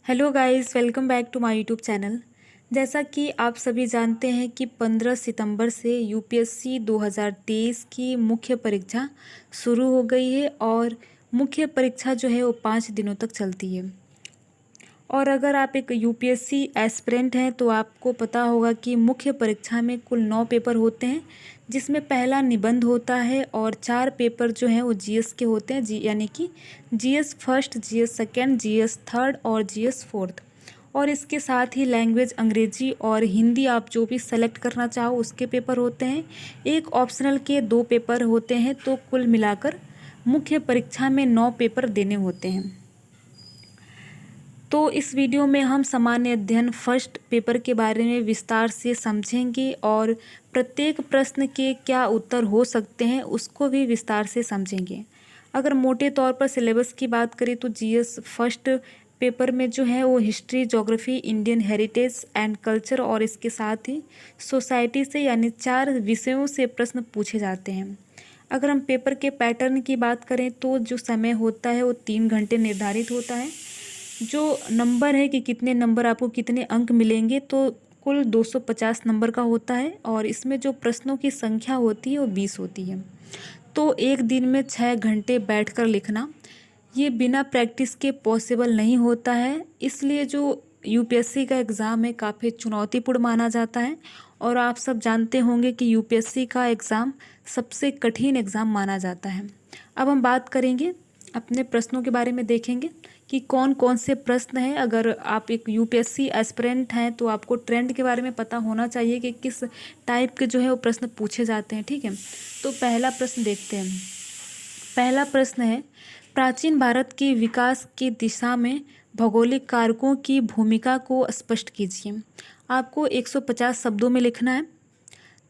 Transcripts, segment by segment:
Hello guys, welcome back to my YouTube channel. जैसा कि आप सभी जानते हैं कि 15 सितंबर से यूपीएससी 2023 की मुख्य परीक्षा शुरू हो गई है और मुख्य परीक्षा जो है वो 5 दिनों तक चलती है। और अगर आप एक यूपीएससी एस्पिरेंट हैं तो आपको पता होगा कि मुख्य परीक्षा में कुल 9 पेपर होते हैं, जिसमें पहला निबंध होता है और 4 पेपर जो हैं वो जीएस के होते हैं, यानी कि GS first, GS second, GS third और जीएस फोर्थ। और इसके साथ ही लैंग्वेज अंग्रेजी और हिंदी आप जो भी सेलेक्ट करना चाहो उसके पेपर होते हैं। एक ऑप्शनल के 2 पेपर होते हैं, तो कुल मिलाकर मुख्य परीक्षा में 9 पेपर देने होते हैं। तो इस वीडियो में हम सामान्य अध्ययन फर्स्ट पेपर के बारे में विस्तार से समझेंगे और प्रत्येक प्रश्न के क्या उत्तर हो सकते हैं उसको भी विस्तार से समझेंगे। अगर मोटे तौर पर सिलेबस की बात करें तो जीएस फर्स्ट पेपर में जो है वो history, geography, Indian heritage and culture और इसके साथ ही सोसाइटी से यानी 4 विषयों से प्रश्न पूछे जाते हैं। अगर हम पेपर के पैटर्न की बात करें तो जो समय होता है वो 3 घंटे निर्धारित होता है। जो नंबर है कि कितने नंबर आपको कितने अंक मिलेंगे, तो कुल 250 नंबर का होता है और इसमें जो प्रश्नों की संख्या होती है वो 20 होती है। तो एक दिन में 6 घंटे बैठकर लिखना ये बिना प्रैक्टिस के पॉसिबल नहीं होता है। इसलिए जो यूपीएससी का एग्ज़ाम है काफ़ी चुनौतीपूर्ण माना जाता है और आप सब जानते होंगे कि यूपीएससी का एग्ज़ाम सबसे कठिन एग्ज़ाम माना जाता है। अब हम बात करेंगे अपने प्रश्नों के बारे में, देखेंगे कि कौन कौन से प्रश्न हैं। अगर आप एक यूपीएससी एस्पिरेंट हैं तो आपको ट्रेंड के बारे में पता होना चाहिए कि किस टाइप के जो है वो प्रश्न पूछे जाते हैं, ठीक है। तो पहला प्रश्न देखते हैं। पहला प्रश्न है, प्राचीन भारत के विकास की दिशा में भौगोलिक कारकों की भूमिका को स्पष्ट कीजिए। आपको 150 शब्दों में लिखना है।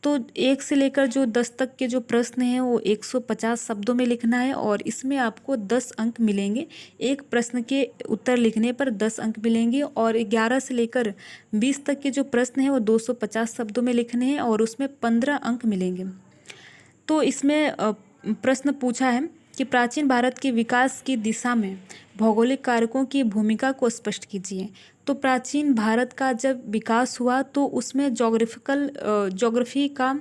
तो 1 से लेकर जो 10 तक के जो प्रश्न हैं वो 150 शब्दों में लिखना है और इसमें आपको 10 अंक मिलेंगे। एक प्रश्न के उत्तर लिखने पर 10 अंक मिलेंगे और 11 से लेकर 20 तक के जो प्रश्न हैं वो 250 शब्दों में लिखने हैं और उसमें 15 अंक मिलेंगे। तो इसमें प्रश्न पूछा है कि प्राचीन भारत के विकास की दिशा में भौगोलिक कारकों की भूमिका को स्पष्ट कीजिए। तो प्राचीन भारत का जब विकास हुआ तो उसमें ज्योग्राफी का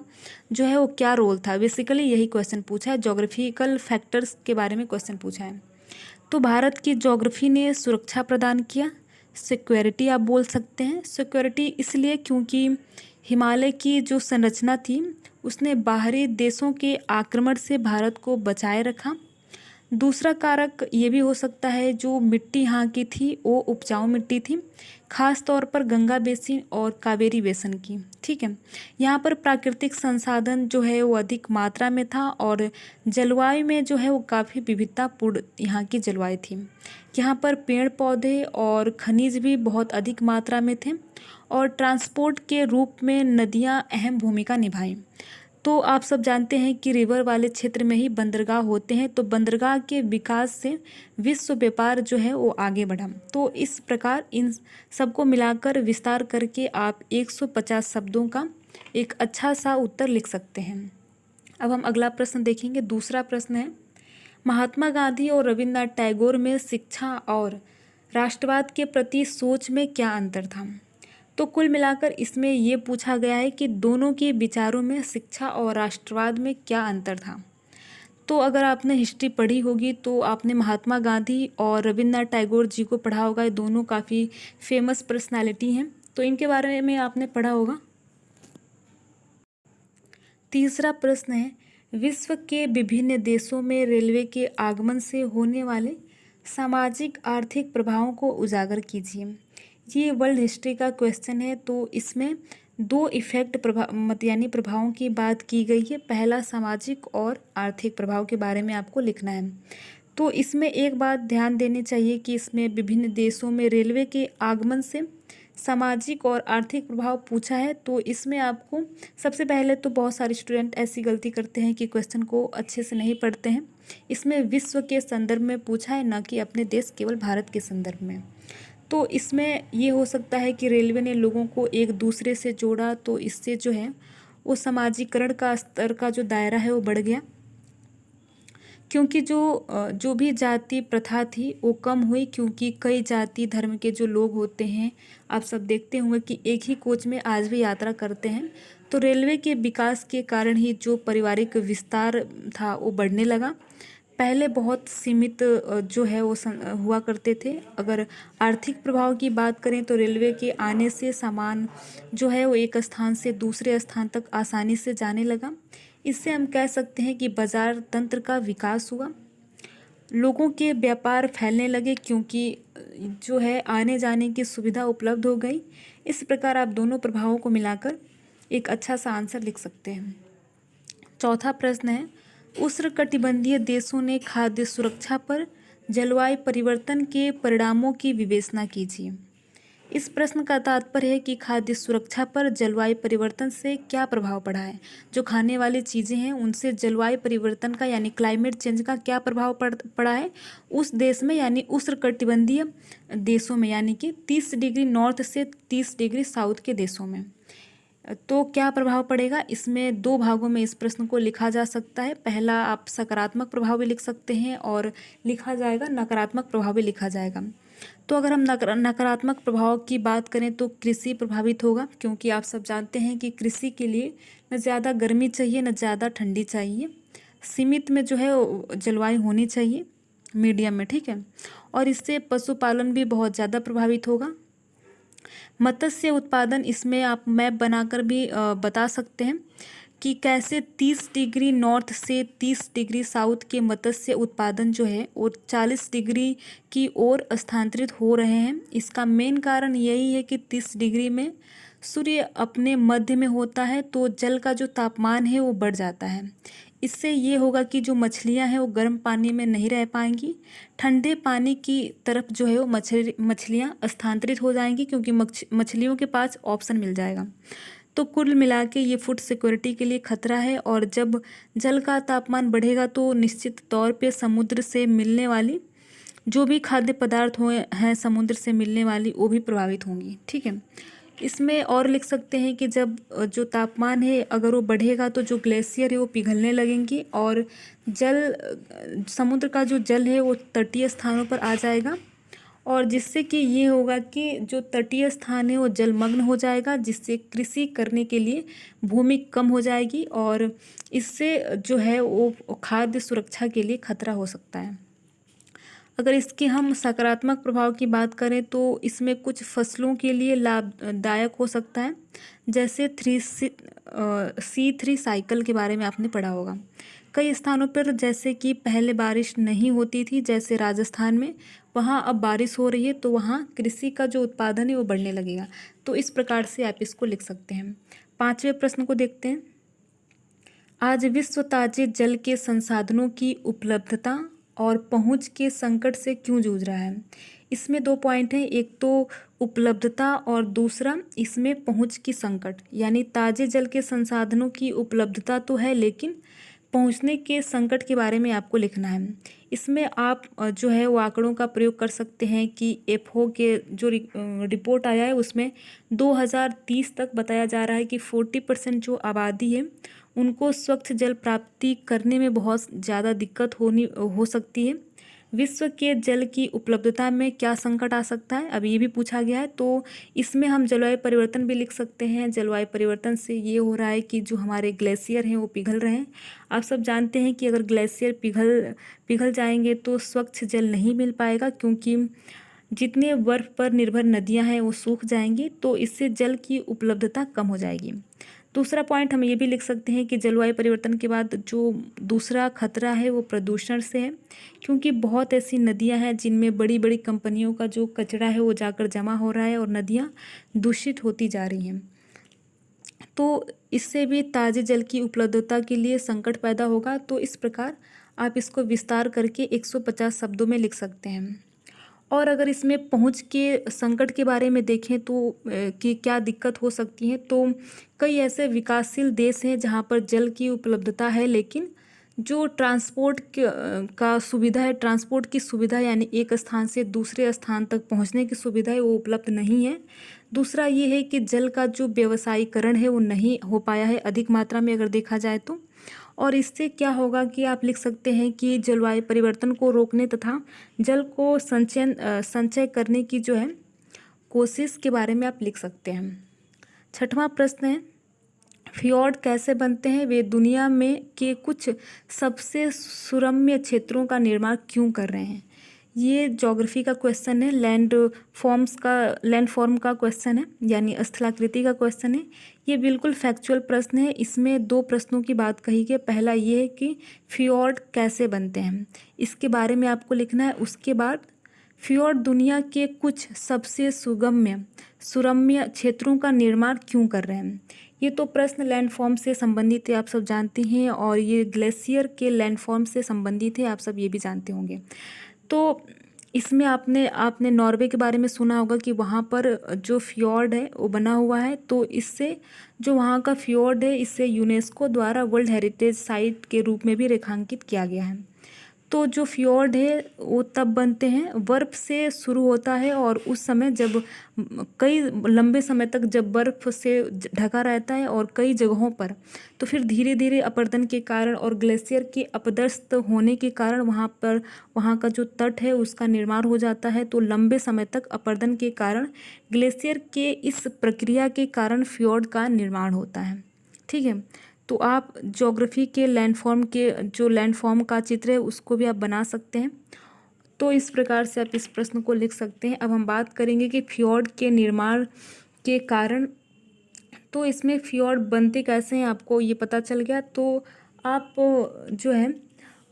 जो है वो क्या रोल था, बेसिकली यही क्वेश्चन पूछा है। ज्योग्राफिकल फैक्टर्स के बारे में क्वेश्चन पूछा है। तो भारत की ज्योग्राफी ने सुरक्षा प्रदान किया, सिक्योरिटी आप बोल सकते हैं। सिक्योरिटी इसलिए क्योंकि हिमालय की जो संरचना थी उसने बाहरी देशों के आक्रमण से भारत को बचाए रखा। दूसरा कारक ये भी हो सकता है, जो मिट्टी यहाँ की थी वो उपजाऊ मिट्टी थी, खास तौर पर गंगा बेसिन और कावेरी बेसिन की, ठीक है। यहाँ पर प्राकृतिक संसाधन जो है वो अधिक मात्रा में था और जलवायु में जो है वो काफ़ी विविधतापूर्ण यहाँ की जलवायु थी। यहाँ पर पेड़ पौधे और खनिज भी बहुत अधिक मात्रा में थे और ट्रांसपोर्ट के रूप में नदियाँ अहम भूमिका निभाई। तो आप सब जानते हैं कि रिवर वाले क्षेत्र में ही बंदरगाह होते हैं, तो बंदरगाह के विकास से विश्व व्यापार जो है वो आगे बढ़ा। तो इस प्रकार इन सबको मिलाकर विस्तार करके आप 150 शब्दों का एक अच्छा सा उत्तर लिख सकते हैं। अब हम अगला प्रश्न देखेंगे। दूसरा प्रश्न है, महात्मा गांधी और रविन्द्रनाथ टैगोर में शिक्षा और राष्ट्रवाद के प्रति सोच में क्या अंतर था। तो कुल मिलाकर इसमें ये पूछा गया है कि दोनों के विचारों में शिक्षा और राष्ट्रवाद में क्या अंतर था। तो अगर आपने हिस्ट्री पढ़ी होगी तो आपने महात्मा गांधी और रविन्द्रनाथ टैगोर जी को पढ़ा होगा। ये दोनों काफ़ी फेमस पर्सनालिटी हैं, तो इनके बारे में आपने पढ़ा होगा। तीसरा प्रश्न है, विश्व के विभिन्न देशों में रेलवे के आगमन से होने वाले सामाजिक आर्थिक प्रभावों को उजागर कीजिए। ये वर्ल्ड हिस्ट्री का क्वेश्चन है। तो इसमें 2 इफेक्ट यानी प्रभावों की बात की गई है। पहला सामाजिक और आर्थिक प्रभाव के बारे में आपको लिखना है। तो इसमें एक बात ध्यान देनी चाहिए कि इसमें विभिन्न देशों में रेलवे के आगमन से सामाजिक और आर्थिक प्रभाव पूछा है। तो इसमें आपको सबसे पहले तो बहुत सारे स्टूडेंट ऐसी गलती करते हैं कि क्वेश्चन को अच्छे से नहीं पढ़ते हैं। इसमें विश्व के संदर्भ में पूछा है, ना कि अपने देश केवल भारत के संदर्भ में। तो इसमें ये हो सकता है कि रेलवे ने लोगों को एक दूसरे से जोड़ा, तो इससे जो है वो समाजीकरण का स्तर का जो दायरा है वो बढ़ गया। क्योंकि जो भी जाति प्रथा थी वो कम हुई, क्योंकि कई जाति धर्म के जो लोग होते हैं, आप सब देखते होंगे कि एक ही कोच में आज भी यात्रा करते हैं। तो रेलवे के विकास के कारण ही जो पारिवारिक विस्तार था वो बढ़ने लगा। पहले बहुत सीमित जो है वो हुआ करते थे। अगर आर्थिक प्रभाव की बात करें तो रेलवे के आने से सामान जो है वो एक स्थान से दूसरे स्थान तक आसानी से जाने लगा। इससे हम कह सकते हैं कि बाजार तंत्र का विकास हुआ। लोगों के व्यापार फैलने लगे, क्योंकि जो है आने जाने की सुविधा उपलब्ध हो गई। इस प्रकार आप दोनों प्रभावों को मिलाकर एक अच्छा सा आंसर लिख सकते हैं। चौथा प्रश्न है, उष्णकटिबंधीय देशों ने खाद्य सुरक्षा पर जलवायु परिवर्तन के परिणामों की विवेचना कीजिए। इस प्रश्न का तात्पर्य है कि खाद्य सुरक्षा पर जलवायु परिवर्तन से क्या प्रभाव पड़ा है। जो खाने वाली चीज़ें हैं उनसे जलवायु परिवर्तन का यानी क्लाइमेट चेंज का क्या प्रभाव पड़ा है उस देश में, यानी उष्णकटिबंधीय देशों में, यानी कि 30 डिग्री नॉर्थ से 30 डिग्री साउथ के देशों में। तो क्या प्रभाव पड़ेगा, इसमें दो भागों में इस प्रश्न को लिखा जा सकता है। पहला आप सकारात्मक प्रभाव भी लिख सकते हैं और लिखा जाएगा नकारात्मक प्रभाव भी लिखा जाएगा। तो अगर हम नकारात्मक प्रभाव की बात करें तो कृषि प्रभावित होगा, क्योंकि आप सब जानते हैं कि कृषि के लिए न ज़्यादा गर्मी चाहिए न ज़्यादा ठंडी चाहिए। सीमित में जो है जलवायु होनी चाहिए, मीडियम में, ठीक है। और इससे पशुपालन भी बहुत ज़्यादा प्रभावित होगा। मत्स्य उत्पादन, इसमें आप मैप बनाकर भी बता सकते हैं कि कैसे 30 डिग्री नॉर्थ से 30 डिग्री साउथ के मत्स्य उत्पादन जो है वो 40 डिग्री की ओर स्थानांतरित हो रहे हैं। इसका मेन कारण यही है कि 30 डिग्री में सूर्य अपने मध्य में होता है, तो जल का जो तापमान है वो बढ़ जाता है। इससे ये होगा कि जो मछलियां हैं वो गर्म पानी में नहीं रह पाएंगी, ठंडे पानी की तरफ जो है वो मछलियां स्थानांतरित हो जाएंगी, क्योंकि मछलियों के पास ऑप्शन मिल जाएगा। तो कुल मिला के ये फूड सिक्योरिटी के लिए खतरा है। और जब जल का तापमान बढ़ेगा तो निश्चित तौर पे समुद्र से मिलने वाली जो भी खाद्य पदार्थ हैं समुद्र से मिलने वाली वो भी प्रभावित होंगी, ठीक है। इसमें और लिख सकते हैं कि जब जो तापमान है अगर वो बढ़ेगा तो जो ग्लेशियर है वो पिघलने लगेंगी और समुद्र का जो जल है वो तटीय स्थानों पर आ जाएगा, और जिससे कि ये होगा कि जो तटीय स्थान है वो जलमग्न हो जाएगा, जिससे कृषि करने के लिए भूमि कम हो जाएगी और इससे जो है वो खाद्य सुरक्षा के लिए खतरा हो सकता है। अगर इसके हम सकारात्मक प्रभाव की बात करें तो इसमें कुछ फसलों के लिए लाभदायक हो सकता है, जैसे C3 साइकिल के बारे में आपने पढ़ा होगा। कई स्थानों पर जैसे कि पहले बारिश नहीं होती थी, जैसे राजस्थान में, वहाँ अब बारिश हो रही है, तो वहाँ कृषि का जो उत्पादन है वो बढ़ने लगेगा। तो इस प्रकार से आप इसको लिख सकते हैं। 5वें प्रश्न को देखते हैं। आज विश्व ताजे जल के संसाधनों की उपलब्धता और पहुंच के संकट से क्यों जूझ रहा है। इसमें 2 पॉइंट हैं, एक तो उपलब्धता और दूसरा इसमें पहुंच की संकट। यानी ताजे जल के संसाधनों की उपलब्धता तो है, लेकिन पहुंचने के संकट के बारे में आपको लिखना है। इसमें आप जो है वो आंकड़ों का प्रयोग कर सकते हैं कि FAO के जो रिपोर्ट आया है उसमें 2030 तक बताया जा रहा है कि 40% जो आबादी है उनको स्वच्छ जल प्राप्ति करने में बहुत ज़्यादा दिक्कत हो सकती है। विश्व के जल की उपलब्धता में क्या संकट आ सकता है, अब ये भी पूछा गया है। तो इसमें हम जलवायु परिवर्तन भी लिख सकते हैं। जलवायु परिवर्तन से ये हो रहा है कि जो हमारे ग्लेशियर हैं वो पिघल रहे हैं। आप सब जानते हैं कि अगर ग्लेशियर पिघल जाएंगे तो स्वच्छ जल नहीं मिल पाएगा, क्योंकि जितने बर्फ़ पर निर्भर नदियाँ हैं वो सूख जाएंगी, तो इससे जल की उपलब्धता कम हो जाएगी। दूसरा पॉइंट हम ये भी लिख सकते हैं कि जलवायु परिवर्तन के बाद जो दूसरा खतरा है वो प्रदूषण से है, क्योंकि बहुत ऐसी नदियां हैं जिनमें बड़ी बड़ी कंपनियों का जो कचरा है वो जाकर जमा हो रहा है और नदियां दूषित होती जा रही हैं। तो इससे भी ताज़े जल की उपलब्धता के लिए संकट पैदा होगा। तो इस प्रकार आप इसको विस्तार करके 150 शब्दों में लिख सकते हैं। और अगर इसमें पहुंच के संकट के बारे में देखें तो कि क्या दिक्कत हो सकती है, तो कई ऐसे विकासशील देश हैं जहां पर जल की उपलब्धता है, लेकिन जो ट्रांसपोर्ट का सुविधा है, ट्रांसपोर्ट की सुविधा यानी एक स्थान से दूसरे स्थान तक पहुंचने की सुविधा है वो उपलब्ध नहीं है। दूसरा ये है कि जल का जो व्यवसायीकरण है वो नहीं हो पाया है अधिक मात्रा में अगर देखा जाए तो। और इससे क्या होगा कि आप लिख सकते हैं कि जलवायु परिवर्तन को रोकने तथा जल को संचय करने की जो है कोशिश के बारे में आप लिख सकते हैं। छठवां प्रश्न है, फ्योर्ड कैसे बनते हैं, वे दुनिया में के कुछ सबसे सुरम्य क्षेत्रों का निर्माण क्यों कर रहे हैं। ये ज्योग्राफी का क्वेश्चन है, लैंड फॉर्म का क्वेश्चन है, यानी स्थलाकृति का क्वेश्चन है। ये बिल्कुल फैक्चुअल प्रश्न है। इसमें दो प्रश्नों की बात कही गई। पहला ये है कि फ्योर्ड कैसे बनते हैं, इसके बारे में आपको लिखना है। उसके बाद फ्योर्ड दुनिया के कुछ सबसे सुरम्य क्षेत्रों का निर्माण क्यों कर रहे हैं। ये तो प्रश्न लैंडफॉर्म से संबंधित है, आप सब जानते हैं, और ये ग्लेशियर के लैंडफॉर्म से संबंधित है, आप सब ये भी जानते होंगे। तो इसमें आपने नॉर्वे के बारे में सुना होगा कि वहाँ पर जो फ्योर्ड है वो बना हुआ है। तो इससे जो वहाँ का फ्योर्ड है, इससे यूनेस्को द्वारा वर्ल्ड हेरिटेज साइट के रूप में भी रेखांकित किया गया है। तो जो फ्योर्ड है वो तब बनते हैं, बर्फ़ से शुरू होता है, और उस समय जब कई लंबे समय तक जब बर्फ़ से ढका रहता है और कई जगहों पर, तो फिर धीरे धीरे अपरदन के कारण और ग्लेशियर के अपदस्थ होने के कारण वहाँ का जो तट है उसका निर्माण हो जाता है। तो लंबे समय तक अपरदन के कारण, ग्लेशियर के इस प्रक्रिया के कारण फ्योर्ड का निर्माण होता है। ठीक है, तो आप ज्योग्राफी के लैंडफॉर्म का चित्र है उसको भी आप बना सकते हैं। तो इस प्रकार से आप इस प्रश्न को लिख सकते हैं। अब हम बात करेंगे कि फ्योर्ड के निर्माण के कारण। तो इसमें फ्योर्ड बनते कैसे हैं आपको ये पता चल गया। तो आप जो है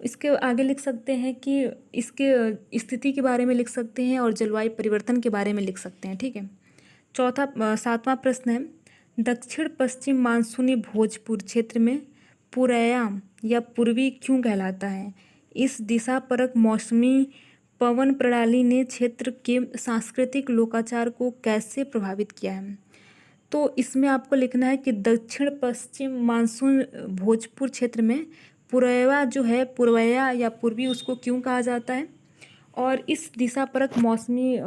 इसके आगे लिख सकते हैं कि इसके स्थिति के बारे में लिख सकते हैं और जलवायु परिवर्तन के बारे में लिख सकते हैं। ठीक है, सातवां प्रश्न है, दक्षिण पश्चिम मानसूनी भोजपुर क्षेत्र में पुरैया या पूर्वी क्यों कहलाता है। इस दिशापरक मौसमी पवन प्रणाली ने क्षेत्र के सांस्कृतिक लोकाचार को कैसे प्रभावित किया है। तो इसमें आपको लिखना है कि दक्षिण पश्चिम मानसून भोजपुर क्षेत्र में पुरैया जो है, पुरवैया या पूर्वी, उसको क्यों कहा जाता है, और इस दिशापरक मौसमी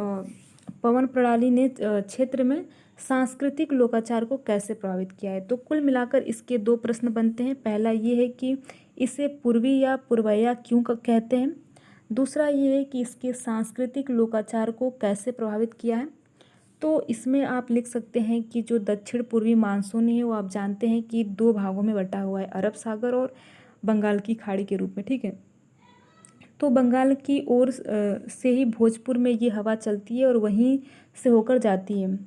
पवन प्रणाली ने क्षेत्र में सांस्कृतिक लोकाचार को कैसे प्रभावित किया है। तो कुल मिलाकर इसके दो प्रश्न बनते हैं। पहला ये है कि इसे पूर्वी या पुरवैया क्यों कहते हैं। दूसरा ये है कि इसके सांस्कृतिक लोकाचार को कैसे प्रभावित किया है। तो इसमें आप लिख सकते हैं कि जो दक्षिण पूर्वी मानसून है वो आप जानते हैं कि दो भागों में बटा हुआ है, अरब सागर और बंगाल की खाड़ी के रूप में। ठीक है, तो बंगाल की ओर से ही भोजपुर में ये हवा चलती है और वहीं से होकर जाती है,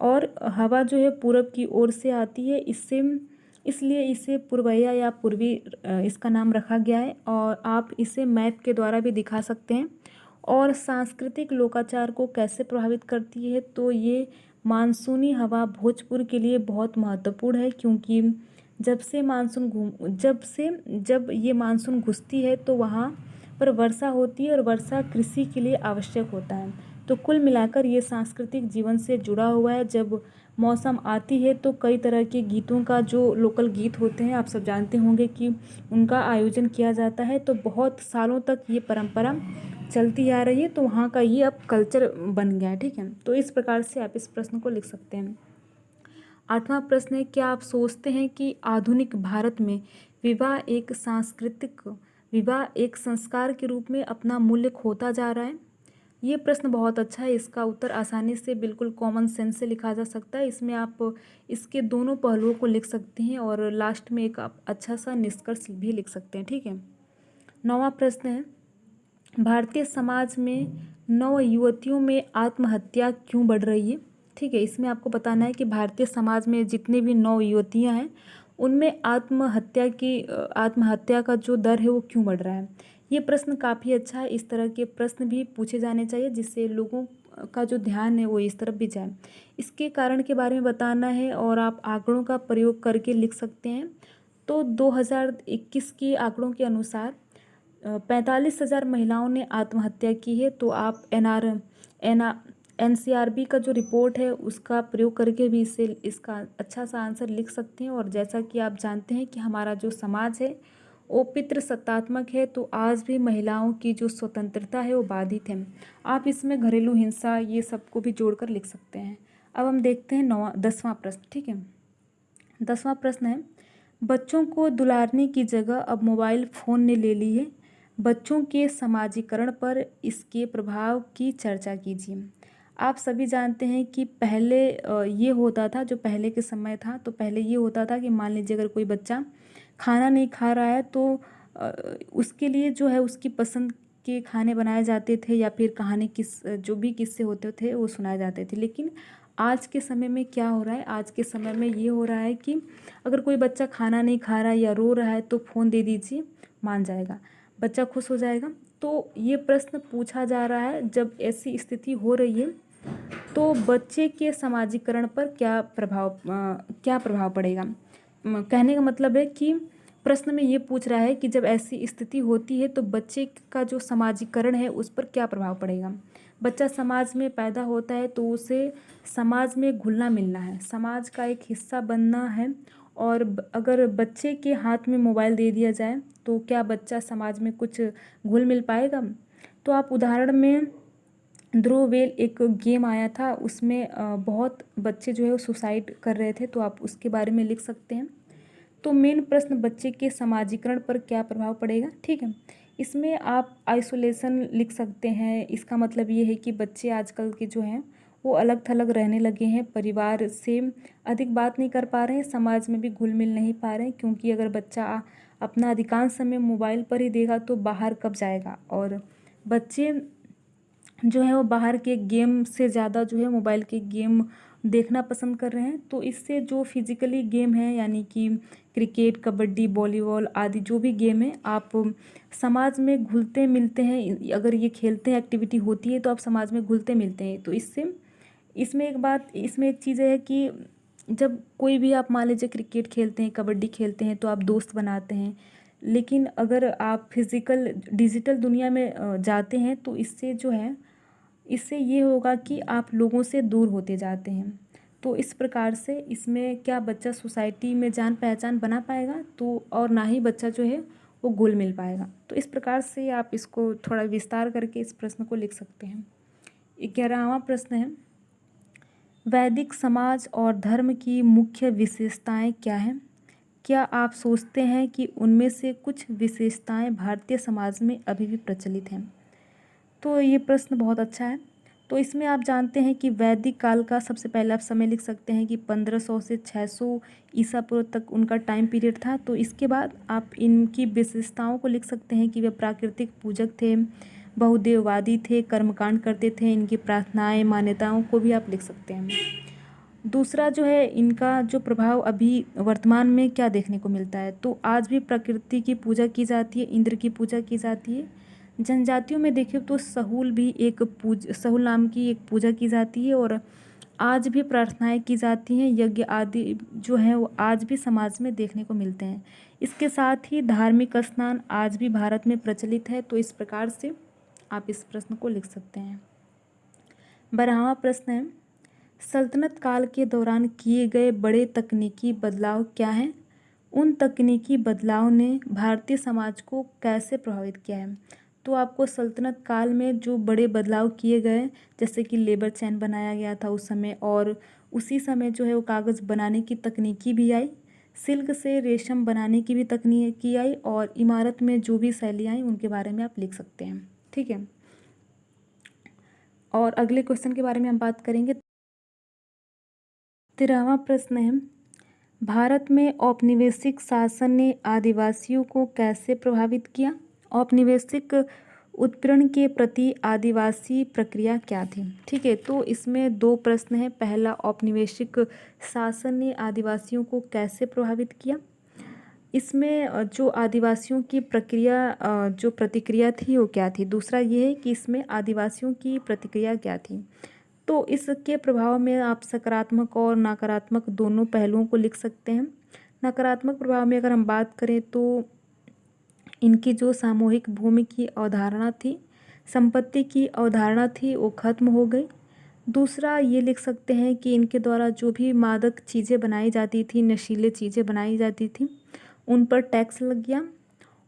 और हवा जो है पूरब की ओर से आती है। इसलिए इसे पूर्वैया या पूर्वी इसका नाम रखा गया है, और आप इसे मैप के द्वारा भी दिखा सकते हैं। और सांस्कृतिक लोकाचार को कैसे प्रभावित करती है, तो ये मानसूनी हवा भोजपुर के लिए बहुत महत्वपूर्ण है, क्योंकि जब ये मानसून घुसती है तो वहाँ पर वर्षा होती है, और वर्षा कृषि के लिए आवश्यक होता है। तो कुल मिलाकर ये सांस्कृतिक जीवन से जुड़ा हुआ है। जब मौसम आती है तो कई तरह के गीतों का, जो लोकल गीत होते हैं आप सब जानते होंगे कि उनका आयोजन किया जाता है। तो बहुत सालों तक ये परंपरा चलती आ रही है, तो वहाँ का ये अब कल्चर बन गया है। ठीक है, तो इस प्रकार से आप इस प्रश्न को लिख सकते हैं। आठवां प्रश्न है, क्या आप सोचते हैं कि आधुनिक भारत में विवाह एक संस्कार के रूप में अपना मूल्य खोता जा रहा है। ये प्रश्न बहुत अच्छा है। इसका उत्तर आसानी से बिल्कुल कॉमन सेंस से लिखा जा सकता है। इसमें आप इसके दोनों पहलुओं को लिख सकते हैं और लास्ट में एक आप अच्छा सा निष्कर्ष भी लिख सकते हैं। ठीक है, नौवां प्रश्न है, भारतीय समाज में नव युवतियों में आत्महत्या क्यों बढ़ रही है। ठीक है, इसमें आपको बताना है कि भारतीय समाज में जितने भी नव युवतियाँ हैं उनमें आत्महत्या का जो दर है वो क्यों बढ़ रहा है। ये प्रश्न काफ़ी अच्छा है। इस तरह के प्रश्न भी पूछे जाने चाहिए जिससे लोगों का जो ध्यान है वो इस तरफ भी जाए। इसके कारण के बारे में बताना है और आप आंकड़ों का प्रयोग करके लिख सकते हैं। तो 2021 के आंकड़ों के अनुसार 45,000 महिलाओं ने आत्महत्या की है। तो आप NCRB का जो रिपोर्ट है उसका प्रयोग करके भी इसका अच्छा सा आंसर लिख सकते हैं। और जैसा कि आप जानते हैं कि हमारा जो समाज है वो पितृसत्तात्मक है, तो आज भी महिलाओं की जो स्वतंत्रता है वो बाधित है। आप इसमें घरेलू हिंसा ये सबको भी जोड़कर लिख सकते हैं। अब हम देखते हैं 10वां प्रश्न। ठीक है, 10वां प्रश्न है, बच्चों को दुलारने की जगह अब मोबाइल फ़ोन ने ले ली है। बच्चों के समाजीकरण पर इसके प्रभाव की चर्चा कीजिए। आप सभी जानते हैं कि पहले ये होता था, जो पहले के समय था, तो पहले ये होता था कि मान लीजिए अगर कोई बच्चा खाना नहीं खा रहा है तो अ, उसके लिए जो है उसकी पसंद के खाने बनाए जाते थे या फिर कहानी जो भी किस्से होते थे वो सुनाए जाते थे। लेकिन आज के समय में क्या हो रहा है, आज के समय में ये हो रहा है कि अगर कोई बच्चा खाना नहीं खा रहा है या रो रहा है तो फ़ोन दे दीजिए, मान जाएगा, बच्चा खुश हो जाएगा। तो ये प्रश्न पूछा जा रहा है, जब ऐसी स्थिति हो रही है तो बच्चे के समाजीकरण पर क्या प्रभाव पड़ेगा। कहने का मतलब है कि प्रश्न में ये पूछ रहा है कि जब ऐसी स्थिति होती है तो बच्चे का जो समाजीकरण है उस पर क्या प्रभाव पड़ेगा। बच्चा समाज में पैदा होता है तो उसे समाज में घुलना मिलना है, समाज का एक हिस्सा बनना है। और अगर बच्चे के हाथ में मोबाइल दे दिया जाए तो क्या बच्चा समाज में कुछ घुल मिल पाएगा। तो आप उदाहरण में ध्रुव वेल एक गेम आया था, उसमें बहुत बच्चे जो है वो सुसाइड कर रहे थे, तो आप उसके बारे में लिख सकते हैं। तो मेन प्रश्न बच्चे के समाजीकरण पर क्या प्रभाव पड़ेगा, ठीक है। इसमें आप आइसोलेशन लिख सकते हैं। इसका मतलब ये है कि बच्चे आजकल के जो हैं वो अलग थलग रहने लगे हैं, परिवार से अधिक बात नहीं कर पा रहे हैं, समाज में भी घुल मिल नहीं पा रहे हैं, क्योंकि अगर बच्चा अपना अधिकांश समय मोबाइल पर ही देगा तो बाहर कब जाएगा। और बच्चे जो है वो बाहर के गेम से ज़्यादा जो है मोबाइल के गेम देखना पसंद कर रहे हैं। तो इससे जो फिजिकली गेम है, यानी कि क्रिकेट, कबड्डी, वॉलीबॉल आदि जो भी गेम है, आप समाज में घुलते मिलते हैं। अगर ये खेलते हैं, एक्टिविटी होती है, तो आप समाज में घुलते मिलते हैं। तो इसमें एक चीज़ है कि जब कोई भी आप मान लीजिए क्रिकेट खेलते हैं, कबड्डी खेलते हैं, तो आप दोस्त बनाते हैं। लेकिन अगर आप फिज़िकल डिजिटल दुनिया में जाते हैं तो इससे ये होगा कि आप लोगों से दूर होते जाते हैं। तो इस प्रकार से इसमें क्या बच्चा सोसाइटी में जान पहचान बना पाएगा, तो और ना ही बच्चा जो है वो घुल मिल पाएगा। तो इस प्रकार से आप इसको थोड़ा विस्तार करके इस प्रश्न को लिख सकते हैं। 11वां प्रश्न है, वैदिक समाज और धर्म की मुख्य विशेषताएं क्या हैं। क्या आप सोचते हैं कि उनमें से कुछ विशेषताएं भारतीय समाज में अभी भी प्रचलित हैं। तो ये प्रश्न बहुत अच्छा है। तो इसमें आप जानते हैं कि वैदिक काल का सबसे पहले आप समय लिख सकते हैं कि 1500 से 600 ईसा पूर्व तक उनका टाइम पीरियड था। तो इसके बाद आप इनकी विशेषताओं को लिख सकते हैं कि वे प्राकृतिक पूजक थे, बहुदेववादी थे, कर्मकांड करते थे। इनकी प्रार्थनाएं, मान्यताओं को भी आप लिख सकते हैं। दूसरा जो है, इनका जो प्रभाव अभी वर्तमान में क्या देखने को मिलता है, तो आज भी प्रकृति की पूजा की जाती है, इंद्र की पूजा की जाती है। जनजातियों में देखें तो सहूल नाम की एक पूजा की जाती है और आज भी प्रार्थनाएं की जाती हैं, यज्ञ आदि जो है वो आज भी समाज में देखने को मिलते हैं। इसके साथ ही धार्मिक स्नान आज भी भारत में प्रचलित है। तो इस प्रकार से आप इस प्रश्न को लिख सकते हैं। 12वां प्रश्न है, सल्तनत काल के दौरान किए गए बड़े तकनीकी बदलाव क्या हैं। उन तकनीकी बदलाव ने भारतीय समाज को कैसे प्रभावित किया है। तो आपको सल्तनत काल में जो बड़े बदलाव किए गए, जैसे कि लेबर चैन बनाया गया था उस समय, और उसी समय जो है वो कागज़ बनाने की तकनीकी भी आई, सिल्क से रेशम बनाने की भी तकनीकी आई, और इमारत में जो भी शैली आई उनके बारे में आप लिख सकते हैं, ठीक है। और अगले क्वेश्चन के बारे में हम बात करेंगे। 13वां प्रश्न है, भारत में औपनिवेशिक शासन ने आदिवासियों को कैसे प्रभावित किया। औपनिवेशिक उत्पीड़न के प्रति आदिवासी प्रक्रिया क्या थी, ठीक है। तो इसमें 2 प्रश्न हैं। पहला, औपनिवेशिक शासन ने आदिवासियों को कैसे प्रभावित किया। इसमें जो आदिवासियों की जो प्रतिक्रिया थी वो क्या थी। दूसरा ये है कि इसमें आदिवासियों की प्रतिक्रिया क्या थी। तो इसके प्रभाव में आप सकारात्मक और नकारात्मक दोनों पहलुओं को लिख सकते हैं। नकारात्मक प्रभाव में अगर हम बात करें तो इनकी जो सामूहिक भूमि की अवधारणा थी, संपत्ति की अवधारणा थी, वो खत्म हो गई। दूसरा ये लिख सकते हैं कि इनके द्वारा जो भी मादक चीज़ें बनाई जाती थी, नशीले चीज़ें बनाई जाती थी, उन पर टैक्स लग गया।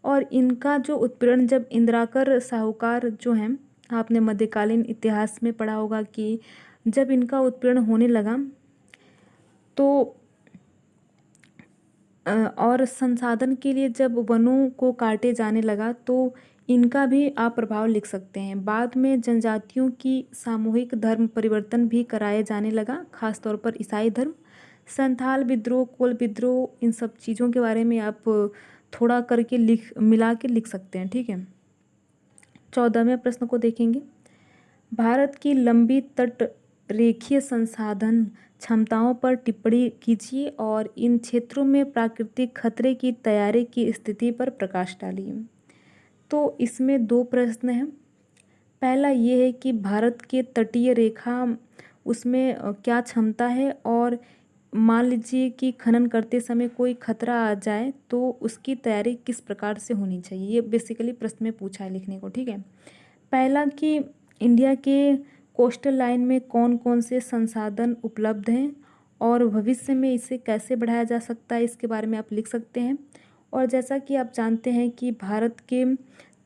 और इनका जो उत्पीड़न, जब इंदिराकर साहूकार जो हैं, आपने मध्यकालीन इतिहास में पढ़ा होगा कि जब इनका उत्पीड़न होने लगा तो और संसाधन के लिए जब वनों को काटे जाने लगा तो इनका भी आप प्रभाव लिख सकते हैं। बाद में जनजातियों की सामूहिक धर्म परिवर्तन भी कराया जाने लगा, खासतौर पर ईसाई धर्म। संथाल विद्रोह, कोल विद्रोह, इन सब चीज़ों के बारे में आप थोड़ा करके मिला के लिख सकते हैं, ठीक है। 14वें प्रश्न को देखेंगे। भारत की लंबी तट रेखीय संसाधन क्षमताओं पर टिप्पणी कीजिए और इन क्षेत्रों में प्राकृतिक खतरे की तैयारी की स्थिति पर प्रकाश डालिए। तो इसमें 2 प्रश्न हैं। पहला ये है कि भारत के तटीय रेखा उसमें क्या क्षमता है, और मान लीजिए कि खनन करते समय कोई खतरा आ जाए तो उसकी तैयारी किस प्रकार से होनी चाहिए। ये बेसिकली प्रश्न में पूछा है लिखने को, ठीक है। पहला कि इंडिया के कोस्टल लाइन में कौन कौन से संसाधन उपलब्ध हैं और भविष्य में इसे कैसे बढ़ाया जा सकता है, इसके बारे में आप लिख सकते हैं। और जैसा कि आप जानते हैं कि भारत के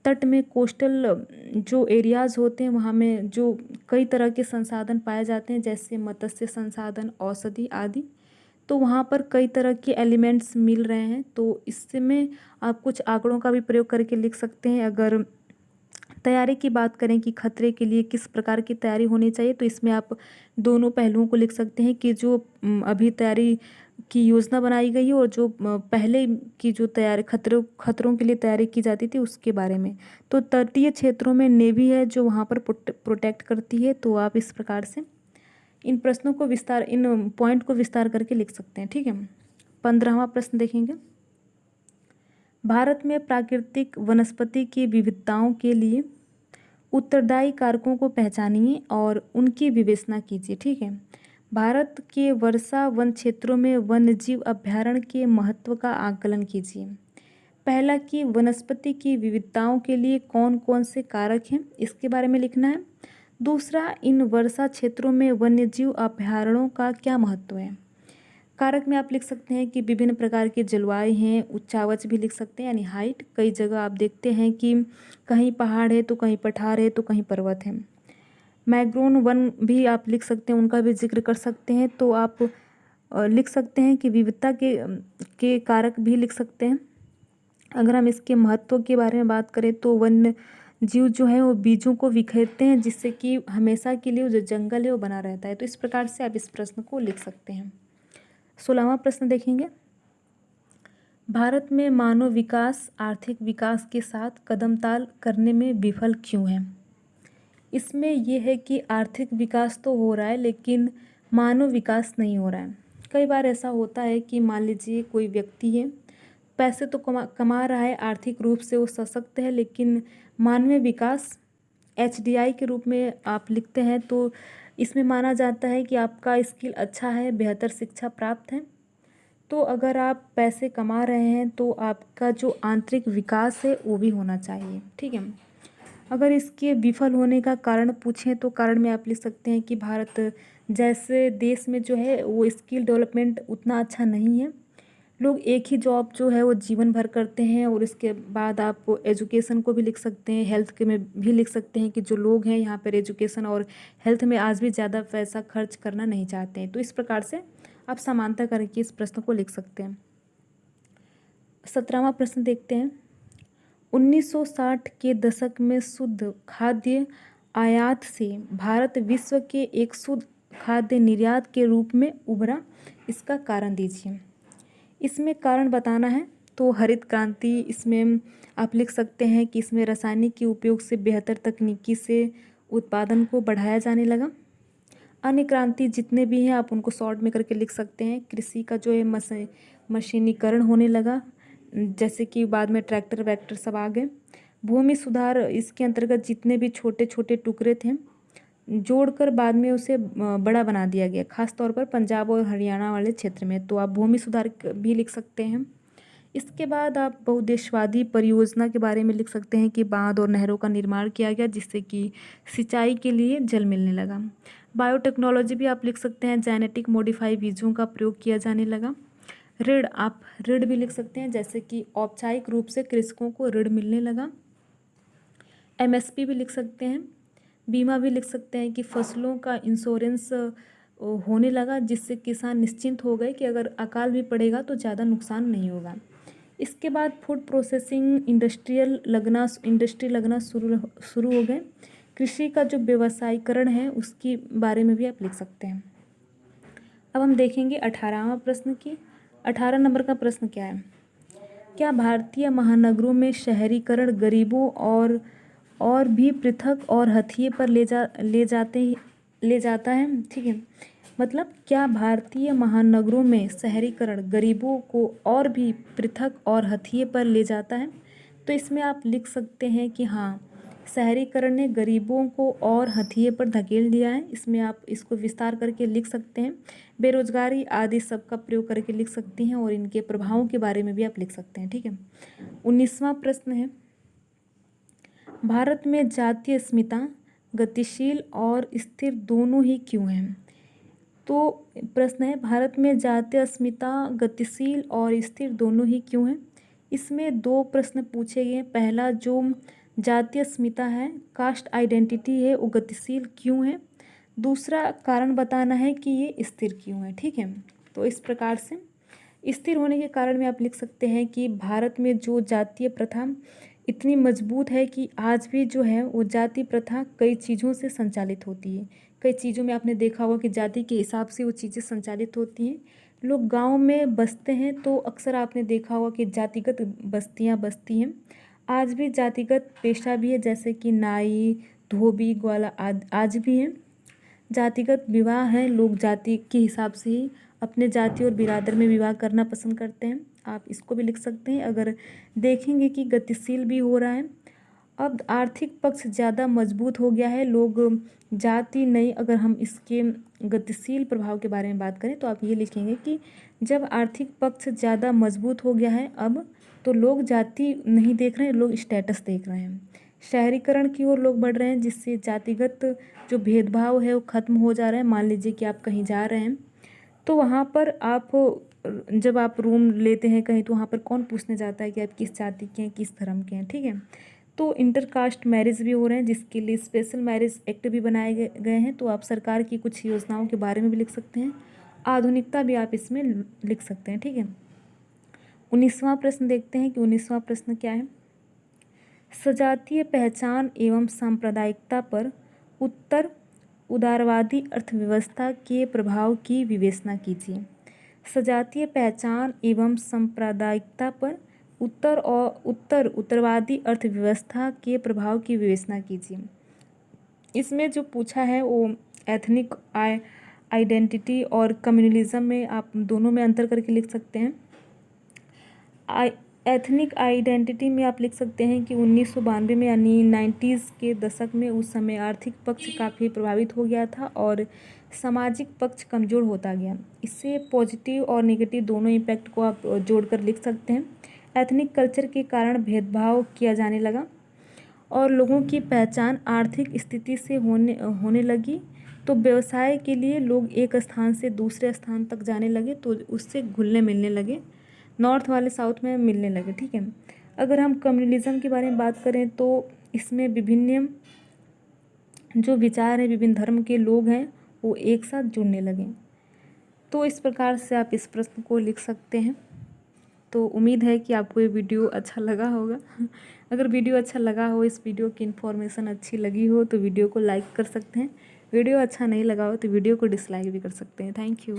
तट में कोस्टल जो एरियाज़ होते हैं वहाँ में जो कई तरह के संसाधन पाए जाते हैं, जैसे मत्स्य संसाधन, औषधि आदि। तो वहाँ पर कई तरह के एलिमेंट्स मिल रहे हैं, तो इसमें आप कुछ आंकड़ों का भी प्रयोग करके लिख सकते हैं। अगर तैयारी की बात करें कि खतरे के लिए किस प्रकार की तैयारी होनी चाहिए, तो इसमें आप दोनों पहलुओं को लिख सकते हैं कि जो अभी तैयारी की योजना बनाई गई है और जो पहले की जो तैयारी खतरों के लिए तैयारी की जाती थी उसके बारे में। तो तटीय क्षेत्रों में नेवी है जो वहाँ पर प्रोटेक्ट करती है। तो आप इस प्रकार से इन पॉइंट को विस्तार करके लिख सकते हैं, ठीक है। 15वां प्रश्न देखेंगे। भारत में प्राकृतिक वनस्पति की विविधताओं के लिए उत्तरदायी कारकों को पहचानिए और उनकी विवेचना कीजिए, ठीक है। भारत के वर्षा वन क्षेत्रों में वन्यजीव अभयारण्य के महत्व का आकलन कीजिए। पहला कि वनस्पति की विविधताओं के लिए कौन कौन से कारक हैं, इसके बारे में लिखना है। दूसरा, इन वर्षा क्षेत्रों में वन्यजीव अभयारण्यों का क्या महत्व है। कारक में आप लिख सकते हैं कि विभिन्न प्रकार के जलवायु हैं, उच्चावच भी लिख सकते हैं यानी हाइट। कई जगह आप देखते हैं कि कहीं पहाड़ है तो कहीं पठार है तो कहीं पर्वत है। मैग्रोव वन भी आप लिख सकते हैं, उनका भी जिक्र कर सकते हैं। तो आप लिख सकते हैं कि विविधता के कारक भी लिख सकते हैं। अगर हम इसके महत्व के बारे में बात करें तो वन्य जीव जो है वो बीजों को बिखेरते हैं, जिससे कि हमेशा के लिए जो जंगल है वो बना रहता है। तो इस प्रकार से आप इस प्रश्न को लिख सकते हैं। 16वां प्रश्न देखेंगे। भारत में मानव विकास आर्थिक विकास के साथ कदमताल करने में विफल क्यों है। इसमें यह है कि आर्थिक विकास तो हो रहा है लेकिन मानव विकास नहीं हो रहा है। कई बार ऐसा होता है कि मान लीजिए कोई व्यक्ति है, पैसे तो कमा रहा है, आर्थिक रूप से वो सशक्त है, लेकिन मानवीय विकास HDI के रूप में आप लिखते हैं तो इसमें माना जाता है कि आपका स्किल अच्छा है, बेहतर शिक्षा प्राप्त है। तो अगर आप पैसे कमा रहे हैं तो आपका जो आंतरिक विकास है वो भी होना चाहिए, ठीक है। अगर इसके विफल होने का कारण पूछें तो कारण में आप लिख सकते हैं कि भारत जैसे देश में जो है वो स्किल डेवलपमेंट उतना अच्छा नहीं है। लोग एक ही जॉब जो है वो जीवन भर करते हैं। और इसके बाद आप एजुकेशन को भी लिख सकते हैं, हेल्थ के में भी लिख सकते हैं कि जो लोग हैं यहाँ पर एजुकेशन और हेल्थ में आज भी ज़्यादा पैसा खर्च करना नहीं चाहते हैं। तो इस प्रकार से आप समानता करके इस प्रश्न को लिख सकते हैं। 17वां प्रश्न देखते हैं। 1960 के दशक में शुद्ध खाद्य आयात से भारत विश्व के एक शुद्ध खाद्य निर्यात के रूप में उभरा, इसका कारण दीजिए। इसमें कारण बताना है तो हरित क्रांति, इसमें आप लिख सकते हैं कि इसमें रासायनिक के उपयोग से बेहतर तकनीकी से उत्पादन को बढ़ाया जाने लगा। अन्य क्रांति जितने भी हैं आप उनको शॉर्ट में करके लिख सकते हैं। कृषि का जो है मशीनीकरण होने लगा, जैसे कि बाद में ट्रैक्टर वैक्टर सब आ गए। भूमि सुधार, इसके अंतर्गत जितने भी छोटे छोटे टुकड़े थे जोड़कर बाद में उसे बड़ा बना दिया गया, खास तौर पर पंजाब और हरियाणा वाले क्षेत्र में। तो आप भूमि सुधार भी लिख सकते हैं। इसके बाद आप बहुउद्देश्यवादी परियोजना के बारे में लिख सकते हैं कि बांध और नहरों का निर्माण किया गया जिससे कि सिंचाई के लिए जल मिलने लगा। बायोटेक्नोलॉजी भी आप लिख सकते हैं, जेनेटिक मॉडिफाई बीजों का प्रयोग किया जाने लगा। ऋण, आप ऋण भी लिख सकते हैं, जैसे कि औपचारिक रूप से कृषकों को ऋण मिलने लगा। MSP भी लिख सकते हैं। बीमा भी लिख सकते हैं कि फसलों का इंश्योरेंस होने लगा, जिससे किसान निश्चिंत हो गए कि अगर अकाल भी पड़ेगा तो ज़्यादा नुकसान नहीं होगा। इसके बाद फूड प्रोसेसिंग इंडस्ट्री लगना शुरू हो गए। कृषि का जो व्यवसायीकरण है उसके बारे में भी आप लिख सकते हैं। अब हम देखेंगे 18वां प्रश्न की। 18 नंबर का प्रश्न क्या है? क्या भारतीय महानगरों में शहरीकरण गरीबों और भी पृथक और हथिये पर ले जाता है? ठीक है, मतलब क्या भारतीय महानगरों में शहरीकरण गरीबों को और भी पृथक और हथिये पर ले जाता है? तो इसमें आप लिख सकते हैं कि हाँ, शहरीकरण ने गरीबों को और हथिये पर धकेल दिया है। इसमें आप इसको विस्तार करके लिख सकते हैं। बेरोजगारी आदि सब का प्रयोग करके लिख सकती हैं और इनके प्रभावों के बारे में भी आप लिख सकते हैं। ठीक है, 19वां प्रश्न है, भारत में जातीय अस्मिता गतिशील और स्थिर दोनों ही क्यों हैं? तो प्रश्न है, भारत में जातीय अस्मिता गतिशील और स्थिर दोनों ही क्यों हैं? इसमें दो प्रश्न पूछे गए। पहला जो जातीय अस्मिता है, कास्ट आइडेंटिटी है, वो गतिशील क्यों है? दूसरा कारण बताना है कि ये स्थिर क्यों है। ठीक है, तो इस प्रकार से स्थिर होने के कारण में आप लिख सकते हैं कि भारत में जो जातीय प्रथा इतनी मजबूत है कि आज भी जो है वो जाति प्रथा कई चीज़ों से संचालित होती है। कई चीज़ों में आपने देखा होगा कि जाति के हिसाब से वो चीज़ें संचालित होती हैं। लोग गांव में बसते हैं तो अक्सर आपने देखा होगा कि जातिगत बस्तियां बसती हैं। आज भी जातिगत पेशा भी है, जैसे कि नाई, धोबी, ग्वाला आज भी हैं। जातिगत विवाह है, लोग जाति के हिसाब से ही अपने जाति और बिरादर में विवाह करना पसंद करते हैं। आप इसको भी लिख सकते हैं। अगर देखेंगे कि गतिशील भी हो रहा है, अब आर्थिक पक्ष ज़्यादा मजबूत हो गया है। लोग जाति नहीं, अगर हम इसके गतिशील प्रभाव के बारे में बात करें तो आप ये लिखेंगे कि जब आर्थिक पक्ष ज़्यादा मजबूत हो गया है अब, तो लोग जाति नहीं देख रहे हैं, लोग स्टेटस देख रहे हैं। शहरीकरण की ओर लोग बढ़ रहे हैं, जिससे जातिगत जो भेदभाव है वो ख़त्म हो जा रहा है। मान लीजिए कि आप कहीं जा रहे हैं तो वहाँ पर आप जब आप रूम लेते हैं कहीं, तो वहाँ पर कौन पूछने जाता है कि आप किस जाति के हैं, किस धर्म के हैं। ठीक है, तो इंटरकास्ट मैरिज भी हो रहे हैं, जिसके लिए स्पेशल मैरिज एक्ट भी बनाए गए हैं। तो आप सरकार की कुछ योजनाओं के बारे में भी लिख सकते हैं। आधुनिकता भी आप इसमें लिख सकते हैं। ठीक है, 19वां प्रश्न देखते हैं कि 19वां प्रश्न क्या है? सजातीय पहचान एवं सांप्रदायिकता पर उत्तर उदारवादी अर्थव्यवस्था के प्रभाव की विवेचना कीजिए। सजातीय पहचान एवं सांप्रदायिकता पर उत्तरवादी अर्थव्यवस्था के प्रभाव की विवेचना कीजिए। इसमें जो पूछा है वो एथनिक आइडेंटिटी और कम्युनलिज्म में आप दोनों में अंतर करके लिख सकते हैं। एथनिक आइडेंटिटी में आप लिख सकते हैं कि 1992 में यानी 90s के दशक में उस समय आर्थिक पक्ष काफ़ी प्रभावित हो गया था और सामाजिक पक्ष कमज़ोर होता गया। इससे पॉजिटिव और नेगेटिव दोनों इम्पैक्ट को आप जोड़कर लिख सकते हैं। एथनिक कल्चर के कारण भेदभाव किया जाने लगा और लोगों की पहचान आर्थिक स्थिति से होने लगी, तो व्यवसाय के लिए लोग एक स्थान से दूसरे स्थान तक जाने लगे, तो उससे घुलने मिलने लगे, नॉर्थ वाले साउथ में मिलने लगे। ठीक है, अगर हम कम्युनलिज्म के बारे में बात करें तो इसमें विभिन्न जो विचार हैं, विभिन्न धर्म के लोग हैं, वो एक साथ जुड़ने लगे। तो इस प्रकार से आप इस प्रश्न को लिख सकते हैं। तो उम्मीद है कि आपको ये वीडियो अच्छा लगा होगा। अगर वीडियो अच्छा लगा हो, इस वीडियो की इन्फॉर्मेशन अच्छी लगी हो, तो वीडियो को लाइक कर सकते हैं। वीडियो अच्छा नहीं लगा हो तो वीडियो को डिसलाइक भी कर सकते हैं। Thank you.